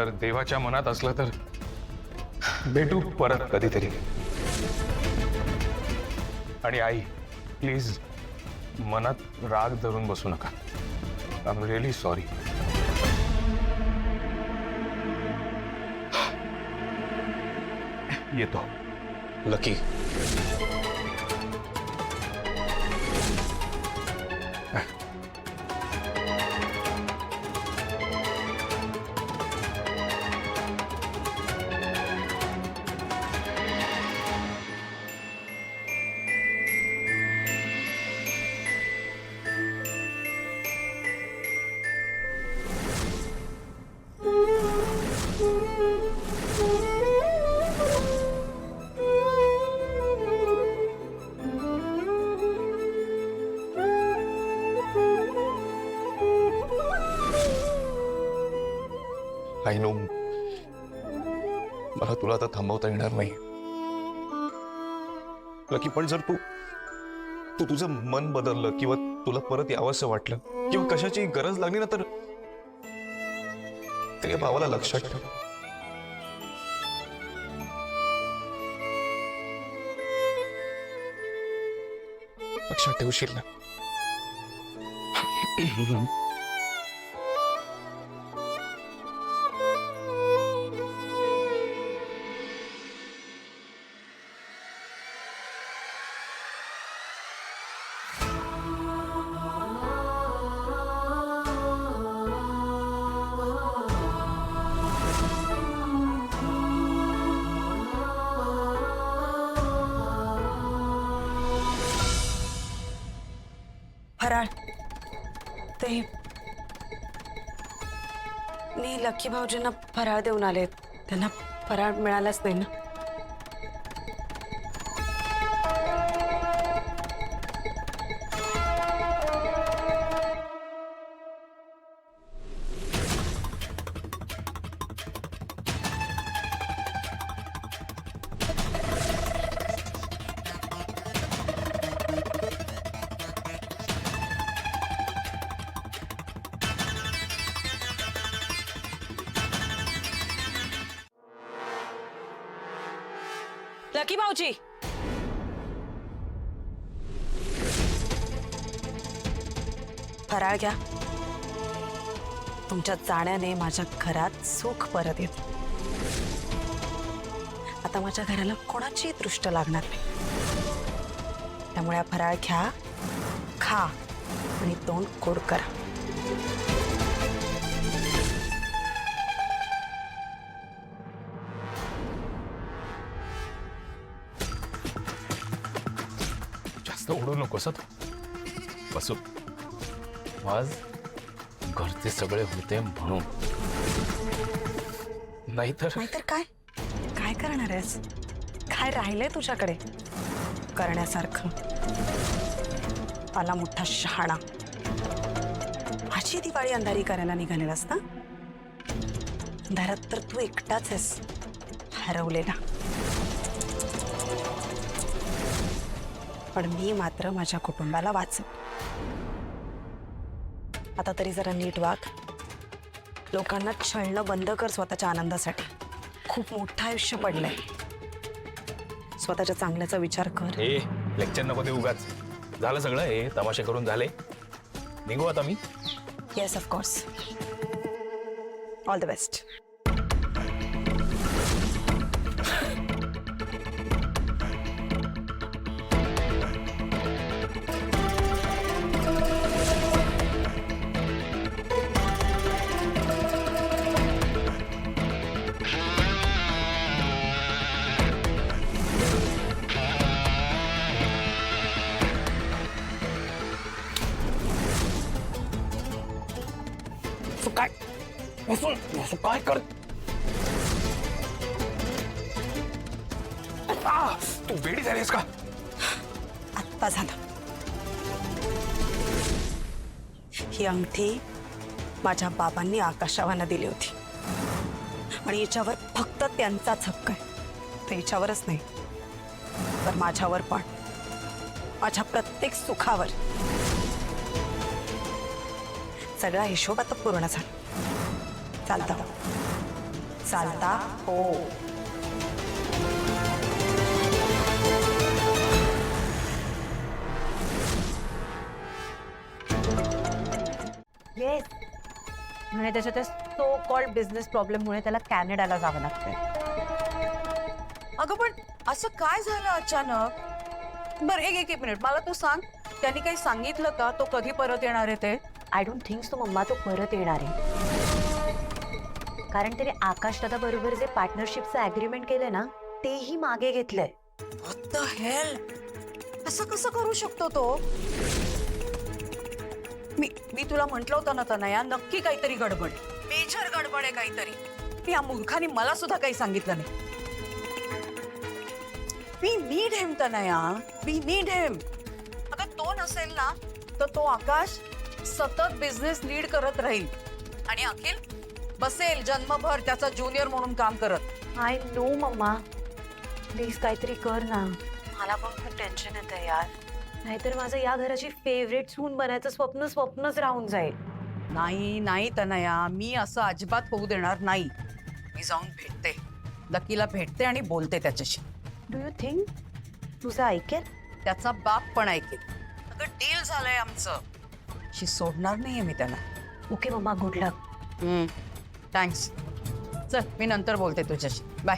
जर देवाच्या मनात असलं तर भेटू परत कधीतरी. आणि आई, प्लीज मनात राग धरून बसू नका. I am really sorry. येतो. लकी, आय नो मला तुला आता थांबवता येणार नाही लकी, पण जर तू तुझं मन बदललं किंवा तुला परत यावंसं वाटलं किंवा कशाची गरज लागली ना तर ते भावाला लक्षात ठेव. लक्षात ठेवशील ना? फराळ ते मी लकी भाऊजींना फराळ देऊन आले. त्यांना फराळ मिळालाच नाही ना. लकी भाऊजी, फराळ घ्या. तुमच्या जाण्याने माझ्या घरात सुख परत येत. आता माझ्या घराला कोणाची दृष्ट लागणार नाही. त्यामुळे हा फराळ घ्या, खा आणि तोंड गोड करा. उडू नकोस. बसू. आज घरचे सगळे होते म्हणून. नाहीतर काय काय करणार आहेस? काय राहिलंय तुझ्याकडे करण्यासारखं? आला मोठा शहाणा. माझी दिवाळी अंधारी करायला निघालेलास ना? अंधारात तर तू एकटाच आहेस हरवलेला. पण मी मात्र माझ्या कुटुंबाला वाचव. आता तरी जरा नीट वाग. लोकांना छळणं बंद कर स्वतःच्या आनंदासाठी. खूप मोठं आयुष्य पडलंय. स्वतःच्या चांगल्याचा विचार कर. हे लेक्चर नको देऊ उगाच. झालं सगळं. हे तमाशे करून झाले. निघू आता मी. Yes of course. All the best. काय कर. तू वेडी झालीस का? आत्ता झालं. ही अंगठी माझ्या बाबांनी आकाशावांना दिली होती आणि याच्यावर फक्त त्यांचाच हक्क आहे. तर याच्यावरच नाही तर माझ्यावर पण, माझ्या प्रत्येक सुखावर. सगळा हिशोब आता पूर्ण झाला. चालतं चालता हो. येस म्हणजे त्याच्या त्या सो कॉल्ड बिझनेस प्रॉब्लेममुळे त्याला कॅनडाला जावं लागतंय. अगं पण असं काय झालं अचानक? बरं एक मिनिट मला तू सांग, त्यांनी काही सांगितलं का तो कधी परत येणार आहे ते? आय डोंट थिंक सो मम्मा तो परत येणार आहे. कारण त्याने आकाश दादा बरोबर जे पार्टनरशिपचं अग्रीमेंट केलंय ना तेही मागे घेतलंय. What the hell? असं कसं करू शकतो तो? मी तुला म्हंटल होतं ना तनया, नक्की काहीतरी गडबड, मेजर गडबड आहे काहीतरी. या मूर्खाने मला सुद्धा काही सांगितलं नाही. We need him Tanaya, we need हिम. अगं तो नसेल ना तर तो आकाश सतत बिझनेस लीड करत राहील आणि अखिल बसेल जन्मभर त्याचा ज्युनियर म्हणून काम करत. आय नो मम्मा, प्लीज काहीतरी कर ना. मला पण खूप टेन्शन येतं यार. नाहीतर माझं या घराची फेवरेट सून बनायचं स्वप्नच राहून जाईल. नाही तनया, मी असं अजिबात होऊ देणार नाही. मी जाऊन भेटते, लकीला भेटते आणि बोलते त्याच्याशी. डू यू थिंक तुझं ऐकेल? त्याचा बाप पण ऐकेल. अगं डील झालंय आमचं, शी सोडणार नाहीये मी त्याला. ओके मम्मा, गुड लक. थँक्स. चल मी नंतर बोलते तुझ्याशी. बाय.